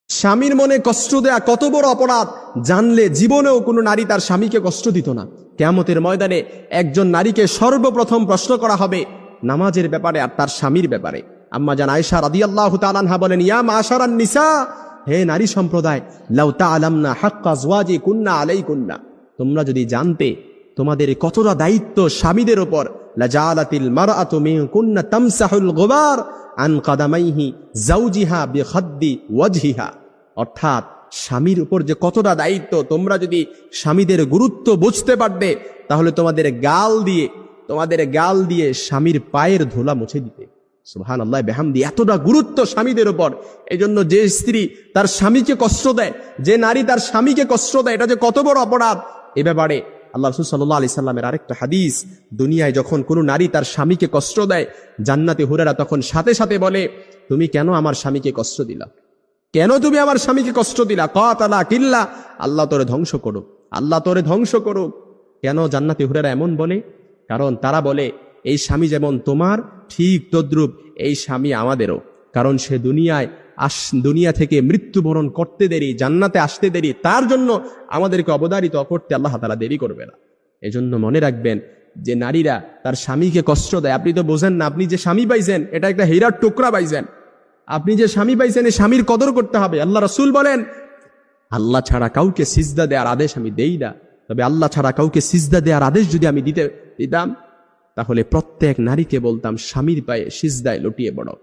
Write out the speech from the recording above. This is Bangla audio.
স্বামীর মনে কষ্ট দেয়া কত বড় অপরাধ জানলে জীবনেও কোনো নারী তার স্বামীকে কষ্ট দিত না। কিয়ামতের ময়দানে একজন নারীকে সর্বপ্রথম প্রশ্ন করা হবে নামাজের ব্যাপারে আর তার স্বামীর ব্যাপারে। আম্মা জান আয়েশা রাদিয়াল্লাহু তাআলা আনহা বলেন, ইয়া মাশারান নিসা, হে নারী সম্প্রদায়, লাউ তাআলামনা হাক্কা আজওয়াজিকুন্না আলাইকুন্না, তোমরা যদি জানতে তোমাদের কতটা দায়িত্ব স্বামীদের উপর, লাজালাতিল মারআতু মিনকুন্না তামসাহুল গুবার আন কাদামাইহি যাওজিহা বিখাদ্দি ওয়াজহিহা, অর্থাৎ স্বামীর উপর যে কতটা দায়িত্ব তোমরা যদি স্বামীদের গুরুত্ব বুঝতে পারবে তাহলে তোমাদের গাল দিয়ে স্বামীর পায়ের ধুলা মুছে দিতে। সুবহানাল্লাহ বিহামদি, এতটা গুরুত্ব স্বামীদের উপর। এই জন্য যে স্ত্রী তার স্বামীকে কষ্ট দেয়, যে নারী তার স্বামীকে কষ্ট দেয়, এটা যে কত বড় অপরাধ, এ ব্যাপারে আল্লাহ রাসূল সাল্লাল্লাহু আলাইহি সাল্লামের আরেকটা হাদিস, দুনিয়ায় যখন কোনো নারী তার স্বামীকে কষ্ট দেয়, জান্নাতে হুরেরা তখন সাথে সাথে বলে, তুমি কেন আমার স্বামীকে কষ্ট দিলা, কেন তুমি আমার স্বামীকে কষ্ট দিলা, কাতালা কিল্লা, আল্লাহ তোরে ধ্বংস করুক, আল্লাহ তোরে ধ্বংস করুক। কেন জান্নাতে হুরেরা এমন বলে? কারণ তারা বলে এই স্বামী যেমন তোমার ঠিক তদ্রূপ এই স্বামী আমাদেরও, কারণ সে দুনিয়া থেকে মৃত্যুবরণ করতে দেরি, জান্নাতে আসতে দেরি, তার জন্য আমাদেরকে অবধারিত করতে আল্লাহ তাআলা দেরি করবে না। এজন্য মনে রাখবেন যে নারীরা তার স্বামীকে কষ্ট দেয়, আপনি তো বোঝেন না, আপনি যে স্বামী পাইছেন এটা একটা হীরার টুকরা পাইছেন, আপনি যে স্বামী পাইছেন এই স্বামীর কদর করতে হবে। আল্লাহ রাসূল বলেন, আল্লাহ ছাড়া কাউকে সিজদা দেওয়ার আদেশ আমি দেই না, তবে আল্লাহ ছাড়া কাউকে সিজদা দেওয়ার আদেশ যদি আমি দিতাম তাহলে প্রত্যেক নারীকে বলতাম স্বামীর পায়ে সিজদায় লুটিয়ে পড়ো।